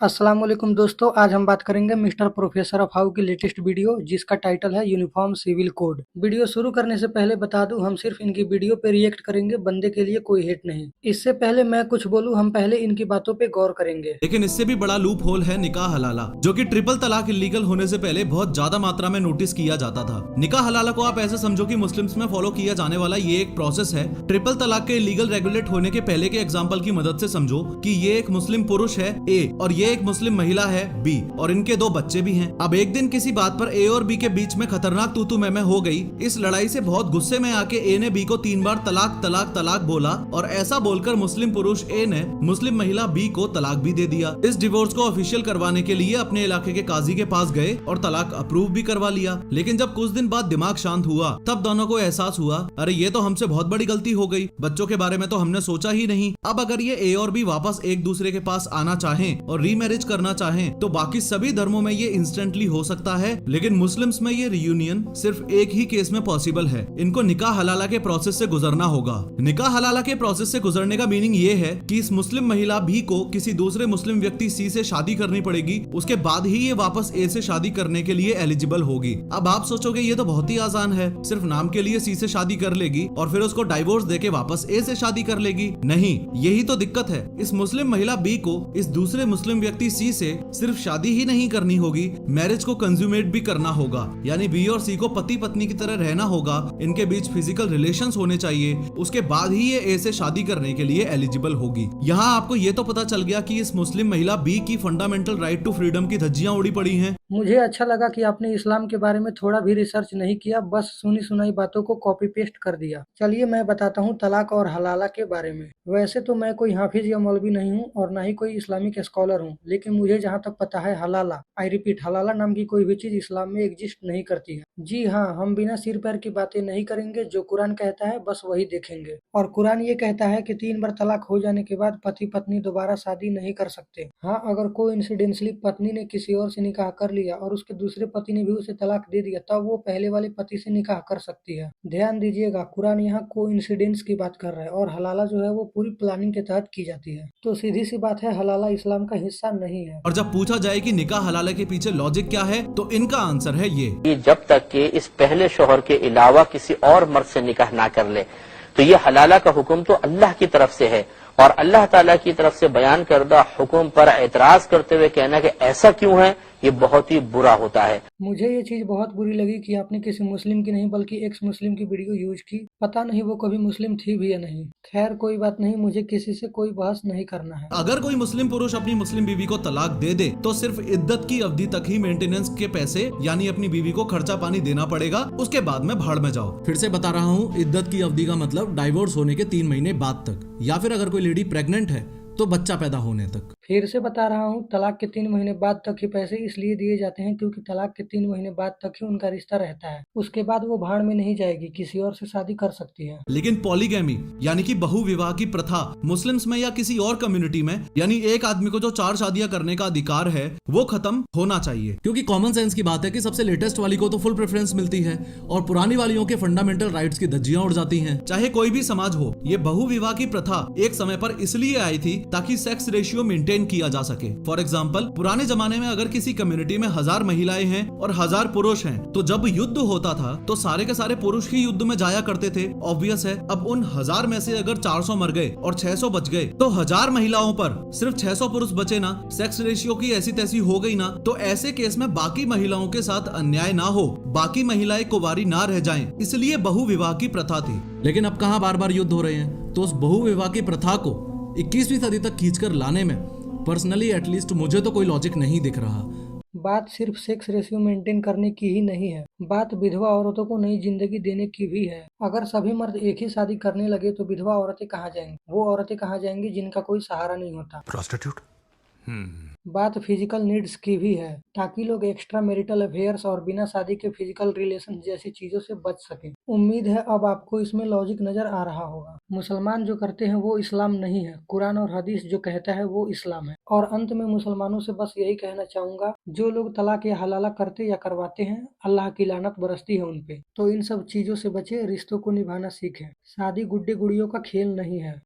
अस्सलाम वालेकुम दोस्तों, आज हम बात करेंगे मिस्टर प्रोफेसर ऑफ हाउ की लेटेस्ट वीडियो जिसका टाइटल है यूनिफॉर्म सिविल कोड। वीडियो शुरू करने से पहले बता दूं, हम सिर्फ इनकी वीडियो पे रिएक्ट करेंगे, बंदे के लिए कोई हेट नहीं। इससे पहले मैं कुछ बोलूं, हम पहले इनकी बातों पे गौर करेंगे। लेकिन इससे भी बड़ा लूप होल है निकाह हलाला, जो कि ट्रिपल तलाक इलीगल होने से पहले बहुत ज्यादा मात्रा में नोटिस किया जाता था। निकाह हलाला को आप ऐसे समझो कि मुस्लिम्स में फॉलो किया जाने वाला ये एक प्रोसेस है। ट्रिपल तलाक के इलीगल रेगुलेट होने के पहले के एग्जाम्पल की मदद से समझो कि ये एक मुस्लिम पुरुष है ए और ये एक मुस्लिम महिला है बी और इनके दो बच्चे भी हैं। अब एक दिन किसी बात पर ए और बी के बीच में खतरनाक तू मैं हो गई। इस लड़ाई से बहुत गुस्से में आके ए ने बी को 3 बार तलाक तलाक तलाक बोला और ऐसा बोलकर मुस्लिम पुरुष ए ने मुस्लिम महिला बी को तलाक भी दे दिया। इस डिवोर्स को ऑफिशियल करवाने के लिए अपने इलाके के काजी के पास गए और तलाक अप्रूव भी करवा लिया। लेकिन जब कुछ दिन बाद दिमाग शांत हुआ तब दोनों को एहसास हुआ, अरे ये तो हमसे बहुत बड़ी गलती हो गई, बच्चों के बारे में तो हमने सोचा ही नहीं। अब अगर ये ए और बी वापस एक दूसरे के पास आना चाहें और रीमैरिज करना चाहें तो बाकी सभी धर्मों में ये इंस्टेंटली हो सकता है, लेकिन मुस्लिम्स में ये रियूनियन सिर्फ एक ही केस में पॉसिबल है। इनको निकाह हलाला के प्रोसेस से गुजरना होगा। निकाह हलाला के प्रोसेस से गुजरने का मीनिंग ये है कि इस मुस्लिम महिला बी को किसी दूसरे मुस्लिम व्यक्ति सी से शादी करनी पड़ेगी, उसके बाद ही ये वापस ए से शादी करने के लिए एलिजिबल होगी। अब आप सोचोगे ये तो बहुत ही आसान है, सिर्फ नाम के लिए सी से शादी कर लेगी और फिर उसको डाइवोर्स देके वापस ए से शादी कर लेगी। नहीं, यही तो दिक्कत है। इस मुस्लिम महिला बी को इस दूसरे मुस्लिम व्यक्ति सी से सिर्फ शादी ही नहीं करनी होगी, मैरिज को कंज्यूमेट भी करना होगा। यानी बी और सी को पति पत्नी की तरह रहना होगा, इनके बीच फिजिकल रिलेशंस होने चाहिए, उसके बाद ही ये ए से शादी करने के लिए एलिजिबल होगी। यहाँ आपको ये तो पता चल गया कि इस मुस्लिम महिला बी की फंडामेंटल राइट टू फ्रीडम की धज्जियां उड़ी पड़ी हैं। मुझे अच्छा लगा कि आपने इस्लाम के बारे में थोड़ा भी रिसर्च नहीं किया, बस सुनी सुनाई बातों को कॉपी पेस्ट कर दिया। चलिए मैं बताता हूँ तलाक और हलाला के बारे में। वैसे तो मैं कोई हाफिज या मौलवी नहीं हूँ और ना ही कोई इस्लामिक स्कॉलर हूँ, लेकिन मुझे जहाँ तक पता है हलाला, आई रिपीट, हलाला नाम की कोई भी चीज इस्लाम में एग्जिस्ट नहीं करती है। जी हाँ, हम बिना सिर पैर की बातें नहीं करेंगे, जो कुरान कहता है बस वही देखेंगे। और कुरान ये कहता है कि 3 बार तलाक हो जाने के बाद पति पत्नी दोबारा शादी नहीं कर सकते। हाँ, अगर कोइंसिडेंटली पत्नी ने किसी और से निकाह कर लिया और उसके दूसरे पति ने भी उसे तलाक दे दिया, तब वो पहले वाले पति से निकाह कर सकती है। ध्यान दीजिएगा, कुरान यहाँ कोइंसिडेंस की बात कर रहा है और हलाला जो है वो पूरी प्लानिंग के तहत की जाती है। तो सीधी सी बात है, हलाला इस्लाम का हिस्सा नहीं है। और जब पूछा जाए कि निकाह हलाला के पीछे लॉजिक क्या है तो इनका आंसर है ये जब तक कि इस पहले शोहर के अलावा किसी और मर्द से निकाह ना कर ले, तो ये हलाला का हुक्म तो अल्लाह की तरफ से है और अल्लाह ताला की तरफ से बयान करदा हुक्म पर एतराज करते हुए कहना कि ऐसा क्यों है, ये बहुत ही बुरा होता है। मुझे ये चीज बहुत बुरी लगी कि आपने किसी मुस्लिम की नहीं बल्कि एक्स मुस्लिम की वीडियो यूज की। पता नहीं वो कभी मुस्लिम थी भी या नहीं। खैर कोई बात नहीं, मुझे किसी से कोई बहस नहीं करना है। अगर कोई मुस्लिम पुरुष अपनी मुस्लिम बीवी को तलाक दे दे तो सिर्फ इद्दत की अवधि तक ही मेंटेनेंस के पैसे यानी अपनी बीवी को खर्चा पानी देना पड़ेगा, उसके बाद में भाड़ में जाओ। फिर से बता रहा हूँ, इद्दत की अवधि का मतलब डाइवोर्स होने के 3 महीने बाद तक, या फिर अगर कोई लेडी प्रेग्नेंट है तो बच्चा पैदा होने तक। फिर से बता रहा हूँ, तलाक के 3 महीने बाद तक ही पैसे इसलिए दिए जाते हैं क्योंकि तलाक के 3 महीने बाद तक ही उनका रिश्ता रहता है। उसके बाद वो भाड़ में नहीं जाएगी, किसी और से शादी कर सकती है। लेकिन पॉलीगैमी यानी कि बहुविवाह की प्रथा मुस्लिम्स में या किसी और कम्युनिटी में, यानी एक आदमी को जो 4 शादियां करने का अधिकार है, वो खत्म होना चाहिए। क्योंकि कॉमन सेंस की बात है कि सबसे लेटेस्ट वाली को तो फुल प्रेफरेंस मिलती है और पुरानी वालियों के फंडामेंटल राइट्स की धज्जियां उड़ जाती हैं। चाहे कोई भी समाज हो, ये बहुविवाह की प्रथा एक समय पर इसलिए आई थी ताकि सेक्स रेशियो मेंटेन किया जा सके। फॉर एग्जाम्पल, पुराने जमाने में अगर किसी कम्युनिटी में 1000 महिलाएं हैं और 1000 पुरुष हैं, तो जब युद्ध होता था तो सारे के सारे पुरुष ही युद्ध में जाया करते थे। ऑब्वियस है। अब उन 1000 में से अगर 400 मर गए और 600 बच गए तो 1000 महिलाओं पर सिर्फ 600 पुरुष बचे ना, सेक्स रेशियो की ऐसी तैसी हो गई ना, तो ऐसे केस में बाकी महिलाओं के साथ अन्याय ना हो, बाकी महिलाएं कुंवारी ना रह जाएं, इसलिए बहुविवाह की प्रथा थी। लेकिन अब कहाँ बार बार युद्ध हो रहे हैं, तो उस बहुविवाह की प्रथा को 21वीं सदी तक खींचकर लाने में पर्सनली एटलीस्ट मुझे तो कोई लॉजिक नहीं दिख रहा। बात सिर्फ सेक्स रेशियो मेंटेन करने की ही नहीं है, बात विधवा औरतों को नई जिंदगी देने की भी है। अगर सभी मर्द एक ही शादी करने लगे तो विधवा औरतें कहाँ जाएंगी? वो औरतें कहाँ जाएंगी जिनका कोई सहारा नहीं होता? प्रोस्टिट्यूट। बात फिजिकल नीड्स की भी है, ताकि लोग एक्स्ट्रा मैरिटल अफेयर्स और बिना शादी के फिजिकल रिलेशन जैसी चीजों से बच सकें। उम्मीद है अब आपको इसमें लॉजिक नजर आ रहा होगा। मुसलमान जो करते हैं वो इस्लाम नहीं है, कुरान और हदीस जो कहता है वो इस्लाम है। और अंत में मुसलमानों से बस यही कहना चाहूंगा, जो लोग तलाक या हलाला करते या करवाते हैं, अल्लाह की लानत बरसती है उन पे। तो इन सब चीजों से बचे, रिश्तों को निभाना सीखें। शादी गुड्डे गुड़ियों का खेल नहीं है।